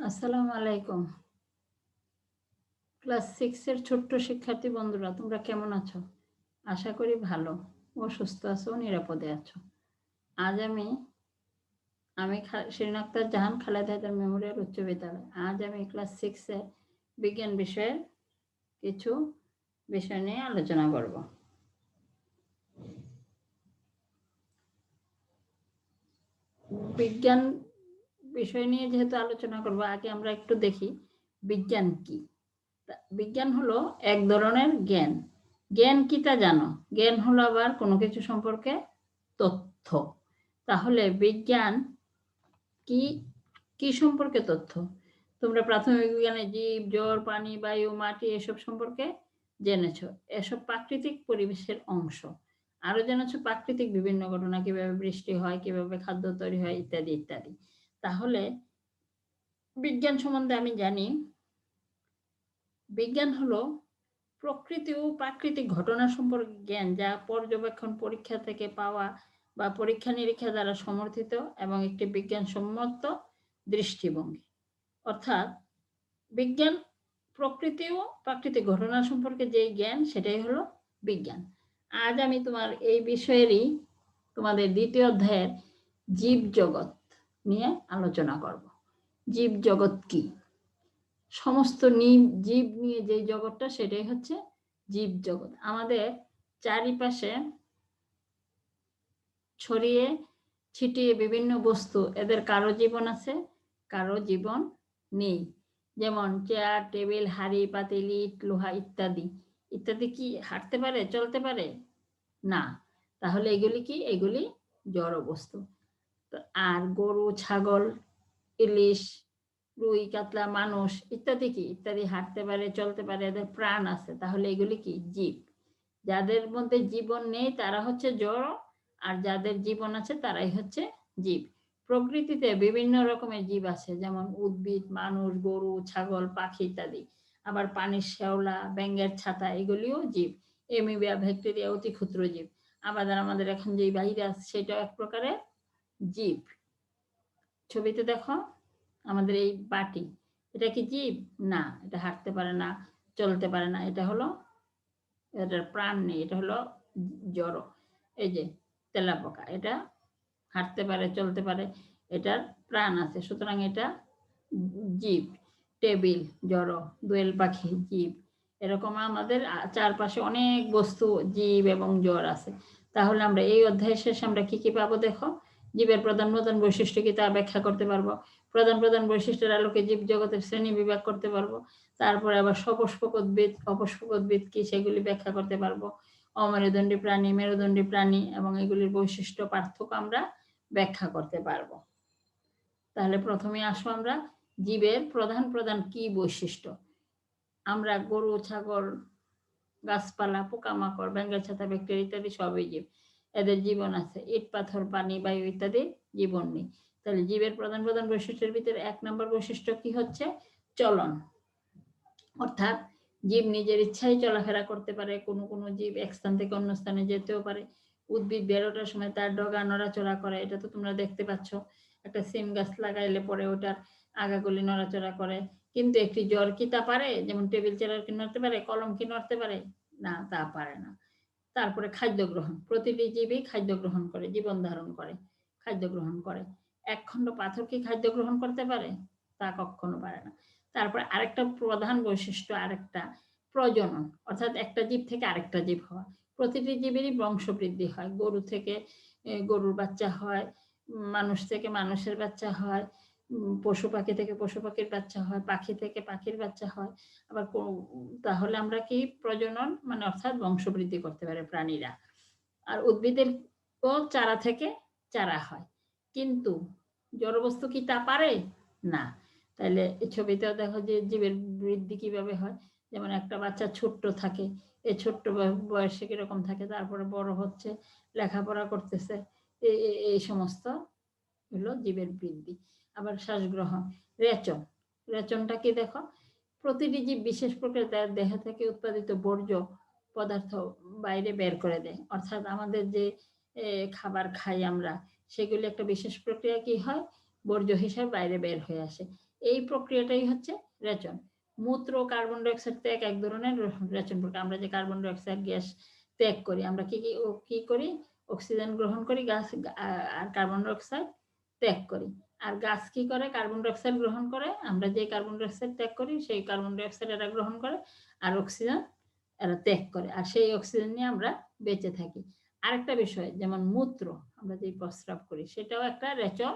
আসসালামু আলাইকুম। ক্লাস 6 এর ছোট্ট শিক্ষার্থী বন্ধুরা, তোমরা কেমন আছো? আশা করি ভালো ও সুস্থ আছো, নিরাপদে আছো। আজ আমি শিরিন আক্তার জাহান, খালেদা হায়দার মেমোরিয়াল উচ্চ বিদ্যালয়। আজ আমি ক্লাস 6 এর বিজ্ঞান বিষয়ের কিছু বিষয় নিয়ে আলোচনা করব। বিজ্ঞান বিষয় নিয়ে যেহেতু আলোচনা করব, আগে আমরা একটু দেখি বিজ্ঞান কি। বিজ্ঞান হলো এক ধরনের জ্ঞান। জ্ঞান কি তা জানো? জ্ঞান হলো আবার কোনো কিছু সম্পর্কে তথ্য। তাহলে বিজ্ঞান কি? কি সম্পর্কে তথ্য? তোমরা প্রাথমিক বিজ্ঞানে জীব, জল, পানি, বায়ু, মাটি এসব সম্পর্কে জেনেছ। এসব প্রাকৃতিক পরিবেশের অংশ। আরো জেনেছ প্রাকৃতিক বিভিন্ন ঘটনা, কিভাবে বৃষ্টি হয়, কিভাবে খাদ্য তৈরি হয়, ইত্যাদি ইত্যাদি। তাহলে বিজ্ঞান সম্বন্ধে আমি জানি, বিজ্ঞান হলো প্রকৃতি ও প্রাকৃতিক ঘটনা সম্পর্কে জ্ঞান, যা পর্যবেক্ষণ, পরীক্ষা থেকে পাওয়া বা পরীক্ষা নিরীক্ষা দ্বারা সমর্থিত এবং একটি বিজ্ঞানসম্মত দৃষ্টিভঙ্গি। অর্থাৎ বিজ্ঞান প্রকৃতি ও প্রাকৃতিক ঘটনা সম্পর্কে যে জ্ঞান, সেটাই হলো বিজ্ঞান। আজ আমি এই বিষয়েরই তোমাদের দ্বিতীয় অধ্যায়ের জীব জগৎ নিয়ে আলোচনা করব। জীব জগৎ কি? সমস্ত জীব নিয়ে যে জগৎটা, সেটাই হচ্ছে জীব জগৎ। আমাদের চারিপাশে ছড়িয়ে ছিটিয়ে বিভিন্ন বস্তু, এদের কারো জীবন আছে, কারো জীবন নেই। যেমন চেয়ার, টেবিল, হাড়ি, পাতিল, ইট, লোহা ইত্যাদি ইত্যাদি কি হাঁটতে পারে, চলতে পারে? না। তাহলে এগুলি কি? এগুলি জড় বস্তু। আর গরু, ছাগল, ইলিশ, রুই, কাতলা, মানুষ ইত্যাদি কি? ইত্যাদি হাঁটতে পারে, চলতে পারে, এদের প্রাণ আছে। তাহলে এগুলি কি? জীব। যাদের মধ্যে জীবন নেই তারা হচ্ছে জড়, আর যাদের জীবন আছে তারাই হচ্ছে জীব। প্রকৃতিতে বিভিন্ন রকমের জীব আছে, যেমন উদ্ভিদ, মানুষ, গরু, ছাগল, পাখি ইত্যাদি। আবার পানির শ্যাওলা, ব্যাঙের ছাতা, এগুলিও জীব। এমিবিয়া, ব্যাকটেরিয়া অতি ক্ষুদ্র জীব। আবার আমাদের এখন যে ভাইরাস, সেটাও এক প্রকারের জীব। ছবিতে দেখো আমাদের এই বাটি, এটা কি জীব? না, এটা হাঁটতে পারে না, চলতে পারে না, এটা হলো, এটার প্রাণ নেই, এটা হলো জড়। এই যে তেলাপোকা, এটা হাঁটতে পারে, চলতে পারে, এটার প্রাণ আছে, সুতরাং এটা জীব। টেবিল জড়, দোয়েল পাখি জীব। এরকম আমাদের চারপাশে অনেক বস্তু জীব এবং জড় আছে। তাহলে আমরা এই অধ্যায় শেষে আমরা কি কি পাবো দেখো। জীবের প্রধান প্রধান বৈশিষ্ট্য কি তা ব্যাখ্যা করতে পারবো। প্রধান প্রধান বৈশিষ্ট্যের আলোকে জীব জগতের শ্রেণী বিভাগ করতে পারবো। তারপরে আবার সপুষ্পক উদ্ভিদ, অপুষ্পক উদ্ভিদ কি, সেগুলি ব্যাখ্যা করতে পারবো। অমেরুদণ্ডী প্রাণী, মেরুদণ্ডী প্রাণী এবং এগুলির বৈশিষ্ট্য পার্থক্য আমরা ব্যাখ্যা করতে পারবো। তাহলে প্রথমে আসো আমরা জীবের প্রধান প্রধান কি বৈশিষ্ট্য। আমরা গরু, ছাগল, গাছপালা, পোকামাকড়, ব্যাঙের ছাতা, ব্যাকটেরিয়া ইত্যাদি সবই জীব। এদের জীবন আছে। ইট, পাথর, পানি, বায়ু ইত্যাদি জীবন নেই। তাহলে জীবের প্রধান প্রধান বৈশিষ্ট্যের ভিতরে 1 নম্বর বৈশিষ্ট্য কি হচ্ছে? চলন। অর্থাৎ জীব নিজের ইচ্ছায় চলাফেরা করতে পারে। কোনো কোনো জীব এক স্থান থেকে অন্য স্থানে যেতেও পারে। উদ্ভিদ বের ওঠার সময় তার ডগা নড়াচড়া করে, এটা তো তোমরা দেখতে পাচ্ছ। একটা সিম গাছ লাগাইলে পরে ওটার আগাগুলি নড়াচড়া করে। কিন্তু একটি জ্বর কি তা পারে? যেমন টেবিল চেয়ার কি নড়তে পারে, কলম কি নড়তে পারে? না, তা পারে না। তারপরে খাদ্য গ্রহণ। প্রতিটি জীবই খাদ্য গ্রহণ করে, জীবন ধারণ করে, খাদ্য গ্রহণ করে। এক খণ্ড পাথর কি খাদ্য গ্রহণ করতে পারে? তা কখনো পারে না। তারপরে আরেকটা প্রধান বৈশিষ্ট্য, আরেকটা প্রজনন, অর্থাৎ একটা জীব থেকে আরেকটা জীব হওয়া। প্রতিটি জীবেরই বংশবৃদ্ধি হয়। গরু থেকে গরুর বাচ্চা হয়, মানুষ থেকে মানুষের বাচ্চা হয়, পশু পাখি থেকে পশু পাখির বাচ্চা হয়, পাখি থেকে পাখির বাচ্চা হয়। আবার তাহলে আমরা কি প্রজনন মানে অর্থাৎ বংশবৃদ্ধি করতে পারে প্রাণীরা। আর উদ্ভিদের ও চারা থেকে চারা হয়। কিন্তু জড়বস্তু কি তা পারে? না। তাহলে এই ছবিতেও দেখো যে জীবের বৃদ্ধি কিভাবে হয়। যেমন একটা বাচ্চা ছোট্ট থাকে, এই ছোট্ট বয়সে কিরকম থাকে, তারপরে বড় হচ্ছে, লেখাপড়া করতেছে, এই সমস্ত হলো জীবের বৃদ্ধি। আবার শ্বাস গ্রহণ, রেচন। রেচনটা কি দেখো, প্রতিটি জীব বিশেষ প্রকারে তার দেহ থেকে উৎপাদিত বর্জ্য পদার্থ বাইরে বের করে দেয়। অর্থাৎ আমাদের যে খাবার খাই আমরা, সেগুলি একটা বিশেষ প্রক্রিয়া কি হয়, বর্জ্য হিসাবে বাইরে বের হয়ে আসে। এই প্রক্রিয়াটাই হচ্ছে রেচন। মূত্র কার্বন ডাই অক্সাইড ত্যাগ এক ধরনের রেচন প্রক্রিয়া। আমরা যে কার্বন ডাই অক্সাইড গ্যাস ত্যাগ করি, আমরা কি করি? অক্সিজেন গ্রহণ করি, গাছ আর কার্বন ডাই অক্সাইড ত্যাগ করি। আর গাছ কি করে? কার্বন ডাই অক্সাইড গ্রহণ করে, আমরা যে কার্বন ডাই অক্সাইড ত্যাগ করি সেই কার্বন ডাই অক্সাইড এরা গ্রহণ করে, আর অক্সিজেন এরা ত্যাগ করে, আর সেই অক্সিজেন নিয়ে আমরা বেঁচে থাকি। আরেকটা বিষয়, যেমন মূত্র, আমরা যে প্রস্রাব করি সেটাও একটা রেচন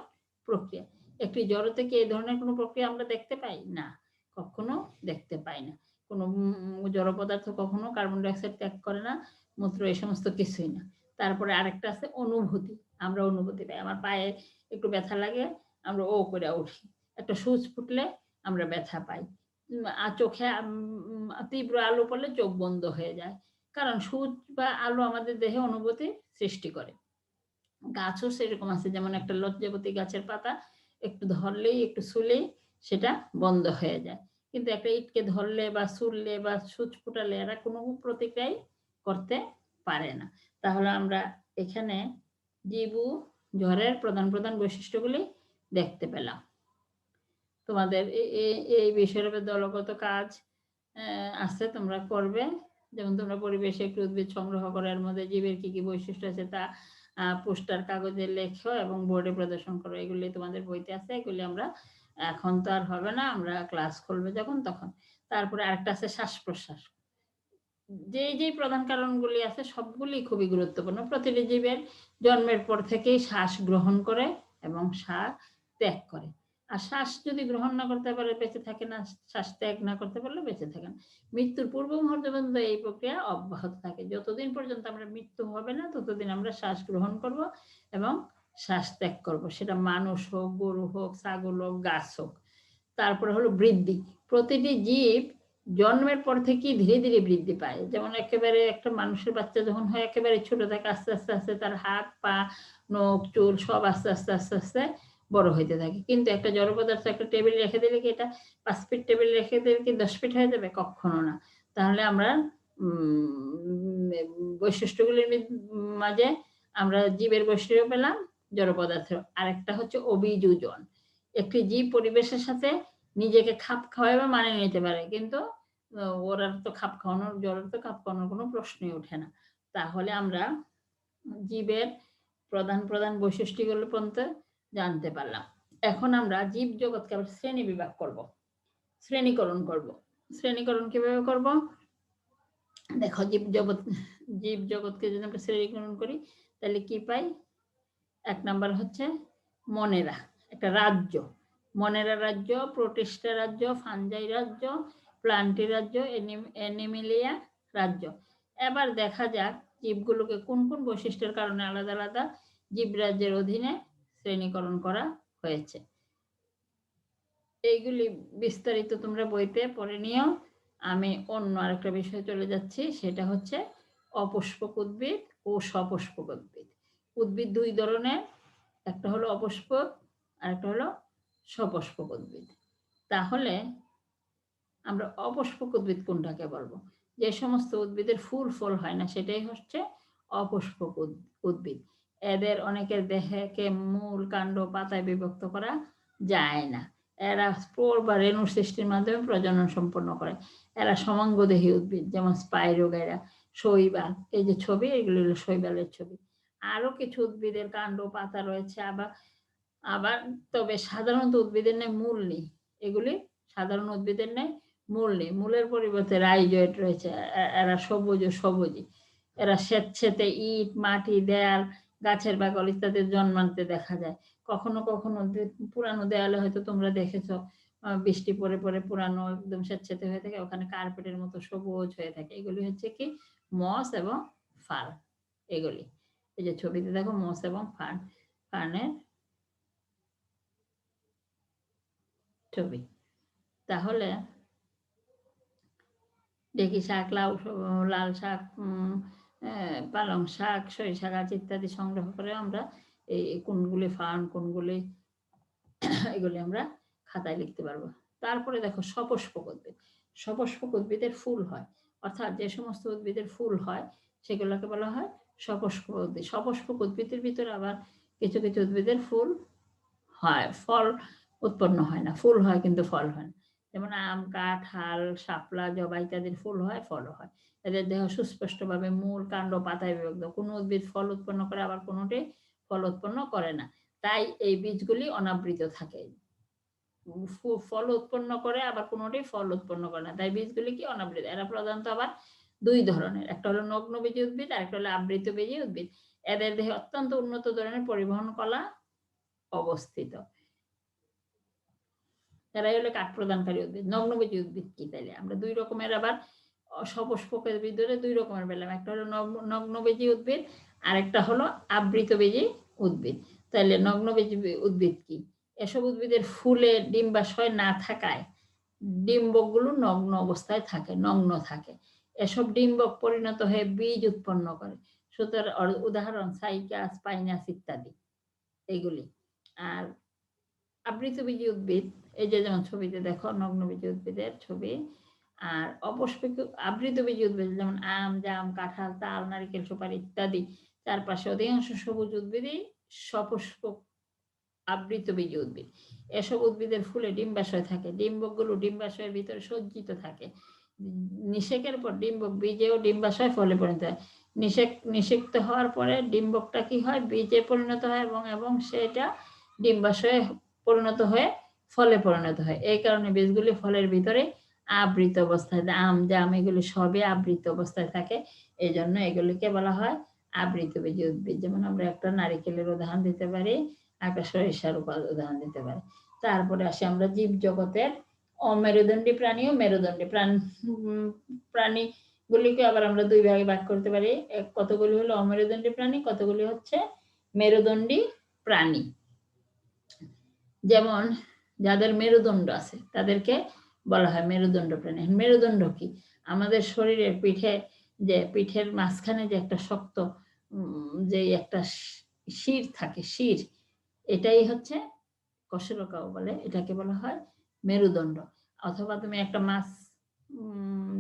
প্রক্রিয়া। একটি জড়তে কি এই ধরনের কোনো প্রক্রিয়া আমরা দেখতে পাই না? কখনো দেখতে পাই না। কোনো জড় পদার্থ কখনো কার্বন ডাই অক্সাইড ত্যাগ করে না, মূত্র এই সমস্ত কিছুই না। তারপরে আরেকটা আছে অনুভূতি। আমরা অনুভূতি পাই, আমার পায়ে একটু ব্যথা লাগে, আমরা ও করে উঠি। একটা সূচ ফুটলে আমরা ব্যথা পাই, আর চোখে তীব্র আলো পড়লে চোখ বন্ধ হয়ে যায়, কারণ সূচ বা আলো আমাদের দেহে অনুভূতি সৃষ্টি করে। গাছও সেরকম আছে, যেমন একটা লজ্জাবতী গাছের পাতা একটু ধরলেই একটু ছুলেই সেটা বন্ধ হয়ে যায়, কিন্তু একটা ইটকে ধরলে বা ছুললে বা সূচ ফুটালে এরা কোনো প্রতিক্রিয়াই করতে পারে না। তাহলে আমরা এখানে জীব ও জ্বরের প্রধান প্রধান বৈশিষ্ট্যগুলি দেখতে পেলাম। তোমাদের এই বিষয়ের উপর দলগত কাজ আছে, তোমরা করবে। যেমন তোমরা পরিবেশে একটি উদ্ভিদ সংগ্রহ করে এর মধ্যে জীবের কি কি বৈশিষ্ট্য আছে তা পোস্টার কাগজে লেখো এবং বোর্ডে প্রদর্শন করো। এগুলি তোমাদের বইতে আছে, এগুলি আমরা এখন তো আর হবে না, আমরা ক্লাস খুলবে যখন তখন। তারপরে আরেকটা আছে শ্বাস প্রশ্বাস। যে প্রধান কারণগুলি আছে সবগুলি খুবই গুরুত্বপূর্ণ। প্রতিটি জীবের জন্মের পর থেকেই শ্বাস গ্রহণ করে এবং শ্বাস ত্যাগ করে, আর শ্বাস যদি গ্রহণ না করতে পারে বেঁচে থাকে না, শ্বাস ত্যাগ না করতে পারলে বেঁচে থাকে না। মৃত্যুর পূর্ব মুহূর্ত পর্যন্ত এই প্রক্রিয়া অব্যাহত থাকে। যতদিন পর্যন্ত আমরা মৃত্যু হবে না ততদিন আমরা শ্বাস গ্রহণ করব এবং শ্বাস ত্যাগ করব, সেটা মানুষ হোক, গরু হোক, ছাগল হোক, গাছ হোক। তারপরে হলো বৃদ্ধি। প্রতিটি জীব জন্মের পর থেকেই ধীরে ধীরে বৃদ্ধি পায়। যেমন একেবারে একটা মানুষের বাচ্চা যখন হয় একেবারে ছোট থাকে, আস্তে আস্তে আস্তে তার হাত পা নখ চুল সব আস্তে আস্তে আস্তে আস্তে বড় হইতে থাকে। কিন্তু একটা জড় পদার্থ একটা টেবিল রেখে দিলে কি এটা 5 ফিট টেবিল রেখে দিলে কি 10 ফিট হয়ে যাবে? কখনো না। তাহলে আমরা বৈশিষ্ট্যগুলির মাঝে আমরা জীবের বৈশিষ্ট্য পেলাম, জড় পদার্থের। আরেকটা হচ্ছে অভিযোজন। একটি জীব পরিবেশের সাথে নিজেকে খাপ খাওয়ায় বা মানিয়ে নিতে পারে, কিন্তু ওরা তো খাপ খাওয়ানোর, জড়ের তো খাপ খাওয়ানোর কোনো প্রশ্নই ওঠে না। তাহলে আমরা জীবের প্রধান প্রধান বৈশিষ্ট্যগুলো পর্যন্ত জানতে পারলাম। এখন আমরা জীব জগৎকে আবার শ্রেণী বিভাগ করব, শ্রেণীকরণ করব। শ্রেণীকরণ কিভাবে করব? দেখো, জীব জগৎকে যদি আমরা শ্রেণীকরণ করি তাহলে কি পাই? 1 নাম্বার হচ্ছে মনেরা, একটা রাজ্য। মনেরা রাজ্য, প্রোটিস্টা রাজ্য, ফাঞ্জাই রাজ্য, প্লান্টি রাজ্য, অ্যানিমেলিয়া রাজ্য। এবার দেখা যাক জীবগুলোকে কোন কোন বৈশিষ্ট্যের কারণে আলাদা আলাদা জীবরাজ্যের অধীনে শ্রেণীকরণ করা হয়েছে। এইগুলি বিস্তারিত তোমরা বইতে পড়ে নিও। আমি অন্য আরেকটা বিষয়ে চলে যাচ্ছি, সেটা হচ্ছে অপুষ্পক উদ্ভিদ ও সপুষ্পক উদ্ভিদ। উদ্ভিদ 2 ধরনের, একটা হলো অপুষ্পক আর একটা হলো সপুষ্পক উদ্ভিদ। তাহলে আমরা অপুষ্পক উদ্ভিদ কোনটাকে বলবো? যে সমস্ত উদ্ভিদের ফুল ফল হয় না সেটাই হচ্ছে অপুষ্পক উদ্ভিদ। এদের অনেকের দেহকে মূল, কাণ্ড, পাতায় বিভক্ত করা যায় না। এরা স্পোর বা রেণুর সৃষ্টির মাধ্যমে প্রজনন সম্পন্ন করে। এরা সমাঙ্গদেহী উদ্ভিদ, যেমন স্পাইরোগাইরা, শৈবাল। এই যে ছবি, এগুলো হলো শৈবালের ছবি। আরো কিছু উদ্ভিদের কাণ্ড পাতা রয়েছে, আবার তবে সাধারণত উদ্ভিদের ন্যায় মূল নেই। এগুলি সাধারণ উদ্ভিদের ন্যায় মূল নেই। মূলের পরিবর্তে রাইজয়েট রয়েছে। এরা সবুজই। এরা স্বেচ্ছেতে ইট, মাটি, দেয়াল, গাছের বাকল ইত্যাদি জন্মাতে দেখা যায়। কখনো কখনো পুরানো দেয়ালে হয়তো তোমরা দেখেছো, বৃষ্টি পরে পরে পুরানো একদম স্বেচ্ছেতে হয়ে থাকে, ওখানে কার্পেটের মতো সবুজ হয়ে থাকে। এগুলি হচ্ছে কি মস এবং ফার্ন। এগুলি এই যে ছবিতে দেখো, মস এবং ফার্নের ছবি। তাহলে দেখি শাক, লাল শাক, পালং শাক, সরিষা গাছ ইত্যাদি সংগ্রহ করে আমরা এই কোনগুলি ফার্ন কোনগুলি এগুলি আমরা খাতায় লিখতে পারবো। তারপরে দেখো সপুষ্পক উদ্ভিদ। সপুষ্পক উদ্ভিদের ফুল হয়, অর্থাৎ যে সমস্ত উদ্ভিদের ফুল হয় সেগুলোকে বলা হয় সপুষ্পক উদ্ভিদ। সপুষ্পক উদ্ভিদের ভিতরে আবার কিছু কিছু উদ্ভিদের ফুল হয়, ফল উৎপন্ন হয় না, ফুল হয় কিন্তু ফল হয় না। যেমন আম, কাঁঠাল, শাপলা, জবা ইত্যাদির ফুল হয়, ফলও হয়। এদের দেহ সুস্পষ্টভাবে মূল, কাণ্ড, পাতায় বিভক্ত। কোনো উদ্ভিদ ফল উৎপন্ন করে, আবার কোনোটি ফল উৎপন্ন করে না। তাই এই বীজগুলি অনাবৃত থাকে। ফল উৎপন্ন করে, আবার কোনোটি ফল উৎপন্ন করে না, তাই বীজগুলি কি অনাবৃত। এরা প্রধানত আবার দুই ধরনের, একটা হলো নগ্নবীজী উদ্ভিদ আর একটা হলো আবৃতবীজী উদ্ভিদ। এদের দেহে অত্যন্ত উন্নত ধরনের পরিবহন কলা অবস্থিত। এরাই হলো কাঠ প্রদানকারী উদ্ভিদ। নগ্নবীজী উদ্ভিদ কি? তাইলে আমরা দুই রকমের আবার সপুষ্পকের ভিতরে দুই রকমের পেলাম, একটা হলো নগ্নবীজী উদ্ভিদ আর একটা হলো আবৃতবীজী উদ্ভিদ। তাহলে নগ্নবীজী উদ্ভিদ কি? এসব উদ্ভিদের ফুলে ডিম্বাশয় না থাকায় ডিম্বকগুলো নগ্ন অবস্থায় থাকে, নগ্ন থাকে। এসব ডিম্বক পরিণত হয়ে বীজ উৎপন্ন করে। সুতরাং উদাহরণ সাইকাস, পাইনাস ইত্যাদি এইগুলি। আর আবৃতবীজী উদ্ভিদ, এই যে যেমন ছবিতে দেখো নগ্নবীজী উদ্ভিদের ছবি। আর অপুষ্পিত আবৃতবীজী উদ্ভিদ যেমন আম, জাম, কাঁঠাল, তাল, নারিকেল, সুপারি ইত্যাদি। চারপাশে অধিকাংশ সবুজ উদ্ভিদই সপুষ্পক আবৃতবীজী উদ্ভিদ। এসব উদ্ভিদের ফুলে ডিম্বাশয় থাকে। ডিম্বকগুলো ডিম্বাশয়ের ভিতরে সজ্জিত থাকে। নিষেকের পর ডিম্বক বীজে ও ডিম্বাশয় ফলে পরিণত হয়। নিষেক্ত হওয়ার পরে ডিম্বকটা কি হয়? বীজে পরিণত হয় এবং সেটা ডিম্বাশয়ে পরিণত হয়ে ফলে পরিণত হয়। এই কারণে বীজগুলি ফলের ভিতরে আবৃত অবস্থায়, আম, জাম এগুলি সবই আবৃত অবস্থায় থাকে। এই জন্য এগুলিকে বলা হয় আবৃতবীজী উদ্ভিদ। যেমন আমরা একটা নারিকেলের উদাহরণ দিতে পারি, একটা সরিষার উদাহরণ দিতে পারি। তারপরে আসি আমরা জীব জগতের অমেরুদণ্ডী প্রাণী ও মেরুদণ্ডী প্রাণীগুলিকে আবার আমরা দুই ভাগে ভাগ করতে পারি। কতগুলি হলো অমেরুদণ্ডী প্রাণী, কতগুলি হচ্ছে মেরুদণ্ডী প্রাণী। যেমন যাদের মেরুদণ্ড আছে তাদেরকে বলা হয় মেরুদণ্ড প্রাণী। মেরুদণ্ড কি? আমাদের শরীরের পিঠের মাঝখানে যে একটা শক্ত যে একটা শির থাকে, শির, এটাই হচ্ছে কশেরকাও বলে, এটাকে বলা হয় মেরুদণ্ড। অথবা তুমি একটা মাছ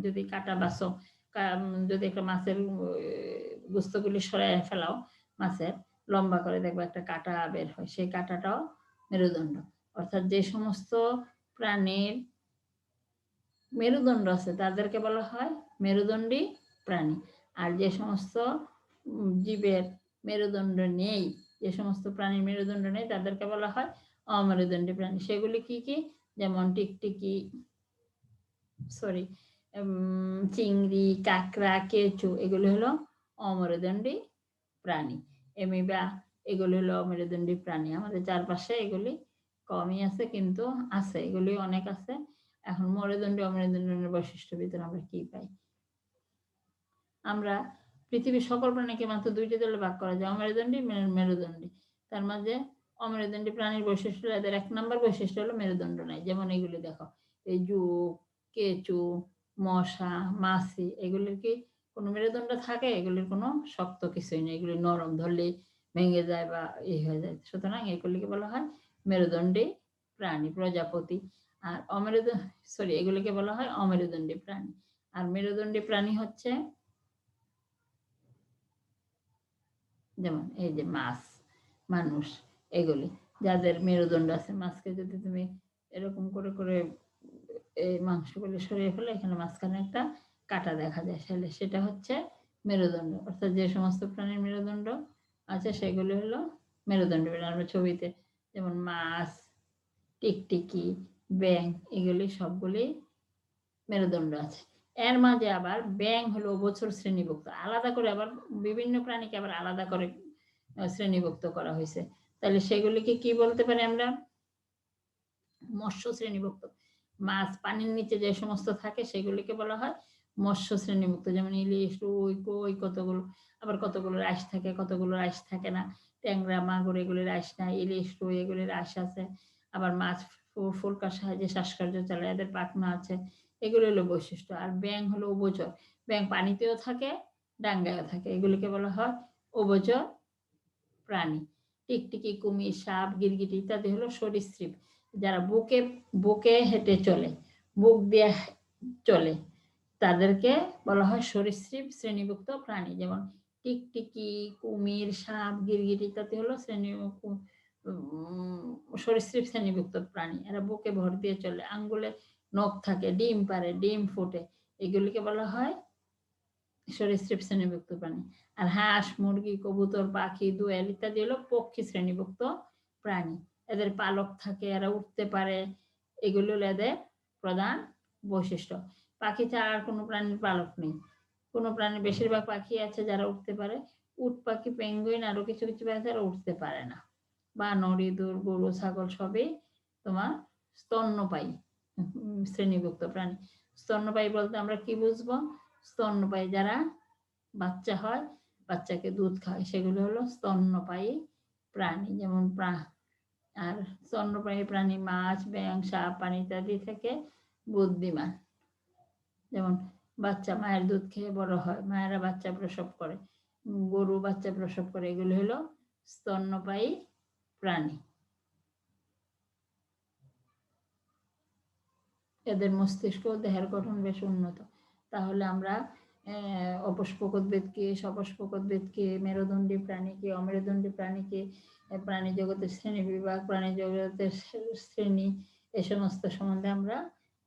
যদি কাটা বাছো, যদি একটা মাছের গোস্তগুলি সরাই ফেলাও, মাছের লম্বা করে দেখবে একটা কাটা বের হয়, সেই কাটাটাও মেরুদণ্ড। অর্থাৎ যে সমস্ত প্রাণীর মেরুদণ্ড আছে তাদেরকে বলা হয় মেরুদণ্ডী প্রাণী। আর যে সমস্ত জীবের মেরুদণ্ড নেই, যে সমস্ত প্রাণীর মেরুদণ্ড নেই তাদেরকে বলা হয় অমেরুদণ্ডী প্রাণী। সেগুলি কি কি? যেমন টিকটিকি, চিংড়ি, কাঁকড়া, কেঁচো এগুলি হলো অমেরুদণ্ডী প্রাণী। এমিবা এগুলি হলো অমেরুদণ্ডী প্রাণী। আমাদের চারপাশে এগুলি কমই আছে, কিন্তু আছে, এগুলি অনেক আছে। এখন মেরুদণ্ডী অমেরুদণ্ডী বৈশিষ্ট্যের ভিতরে আমরা কি পাই? আমরা পৃথিবীর সকল প্রাণীকে মাত্র দুইটি দলে ভাগ করা যায়, অমেরুদণ্ডী, মেরুদণ্ডী। তার মাঝে অমেরুদণ্ডী প্রাণীর বৈশিষ্ট্য, এদের 1 নম্বর বৈশিষ্ট্য হলো মেরুদণ্ড নাই। যেমন এগুলি দেখো, এই জোঁক, কেঁচো, মশা, মাছি, এগুলির কি কোনো মেরুদণ্ড থাকে? এগুলির কোনো শক্ত কিছুই নেই, এগুলি নরম, ধরলেই ভেঙে যায় বা হয়ে যায়। সুতরাং এগুলিকে বলা হয় মেরুদণ্ডী প্রাণী, প্রজাপতি। আর এগুলিকে বলা হয় অমেরুদণ্ডী প্রাণী। আর মেরুদণ্ডী প্রাণী হচ্ছে যেমন এই যে মাছ, মানুষ, এগুলি যাদের মেরুদণ্ড আছে। মাছকে যদি তুমি এরকম করে করে এই মাংসগুলি সরিয়ে ফেলে, এখানে মাঝখানে একটা কাটা দেখা যায়, সেটা হচ্ছে মেরুদণ্ড। অর্থাৎ যে সমস্ত প্রাণীর মেরুদণ্ড আছে সেগুলি হলো মেরুদণ্ড। আমরা ছবিতে যেমন মাছ, টিকটিকি, ব্যাঙ এগুলি সবগুলি মেরুদণ্ড আছে। এর মাঝে আবার ব্যাঙ হলো উভচর শ্রেণীভুক্ত। আলাদা করে আবার বিভিন্ন প্রাণীকে আবার আলাদা করে শ্রেণীভুক্ত করা হয়েছে। তাহলে সেগুলিকে কি বলতে পারি আমরা? মৎস্য শ্রেণীভুক্ত। মাছ পানির নিচে যে সমস্ত থাকে সেগুলিকে বলা হয় মৎস্য শ্রেণীভুক্ত। যেমন ইলিশ, রুই, কই, কতগুলো, আবার কতগুলোর আঁশ থাকে, কতগুলোর আঁশ থাকে না। ট্যাংরা, মাগুর এগুলির আঁশ নাই, ইলিশ, রুই এগুলির আঁশ আছে। আবার মাছ ফুলকার সাহায্যে শ্বাসকার্য চালায়, এদের পাখনা আছে। এগুলো হলো বৈশিষ্ট্য। আর ব্যাঙ হলো উভচর। ব্যাঙ পানিতেও থাকে, ডাঙ্গায়ও থাকে, এগুলিকে বলা হয় উভচর প্রাণী। টিকটিকি, কুমির, সাপ, গিরগিটি ইত্যাদি হলো সরীসৃপ, যারা বুকে হেঁটে চলে, বুক দিয়ে চলে, তাদেরকে বলা হয় সরীসৃপ শ্রেণীভুক্ত প্রাণী। যেমন টিকটিকি, কুমির, সাপ, গিরগিটি ইত্যাদি হলো সরীসৃপ শ্রেণীভুক্ত প্রাণী। এরা বুকে ভর দিয়ে চলে, আঙ্গুলে নখ থাকে, ডিম পারে, ডিম ফোটে, এগুলিকে বলা হয় সরীসৃপ শ্রেণীভুক্ত প্রাণী। আর হাঁস, মুরগি, কবুতর, পাখি, দোয়েল ইত্যাদি হলো পক্ষী শ্রেণীভুক্ত প্রাণী। এদের পালক থাকে, এরা উঠতে পারে, এগুলো হলো এদের প্রধান বৈশিষ্ট্য। পাখি ছাড়া আর কোনো প্রাণীর পালক নেই। কোনো প্রাণীর বেশিরভাগ পাখি আছে যারা উঠতে পারে। উট পাখি, পেঙ্গুইন আরো কিছু কিছু পাখি যারা উঠতে পারে না। বানর, ইঁদুর, গরু, ছাগল সবই তোমার স্তন্যপায়ী শ্রেণীভুক্ত প্রাণী। স্তন্যপায়ী বলতে আমরা কি বুঝবো? স্তন্যপায়ী যারা বাচ্চা হয়, বাচ্চাকে দুধ খায়, সেগুলো হলো স্তন্যপায়ী প্রাণী। যেমন আর স্তন্যপায়ী প্রাণী মাছ, ব্যাঙ, সাপ, পানি ইত্যাদি থেকে বুদ্ধিমান। যেমন বাচ্চা মায়ের দুধ খেয়ে বড় হয়, মায়েরা বাচ্চা প্রসব করে, গরু বাচ্চা প্রসব করে, এগুলো হলো স্তন্যপায়ী প্রাণী। এদের মস্তিষ্ক দেহের গঠন বেশ উন্নত। তাহলে আমরা অপুষ্পক উদ্ভিদ কি, সপুষ্পক উদ্ভিদ কি, মেরুদণ্ডী প্রাণী কি, অমেরুদণ্ডী প্রাণী কি, প্রাণী জগতের শ্রেণী বিভাগ, প্রাণী জগতের শ্রেণী, এ সমস্ত সম্বন্ধে আমরা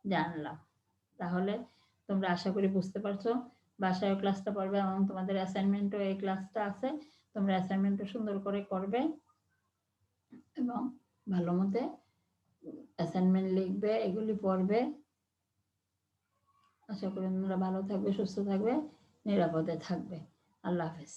জানলাম। তাহলে তোমরা আশা করি বুঝতে পারছো। বাসায় ক্লাসটা পড়বে এবং তোমাদের অ্যাসাইনমেন্টও এই ক্লাসটা আছে, তোমরা অ্যাসাইনমেন্টও সুন্দর করে করবে এবং ভালো মতে অ্যাসাইনমেন্ট লিখবে, এগুলি পড়বে। আশা করি তোমরা ভালো থাকবে, সুস্থ থাকবে, নিরাপদে থাকবে। আল্লাহ হাফেজ।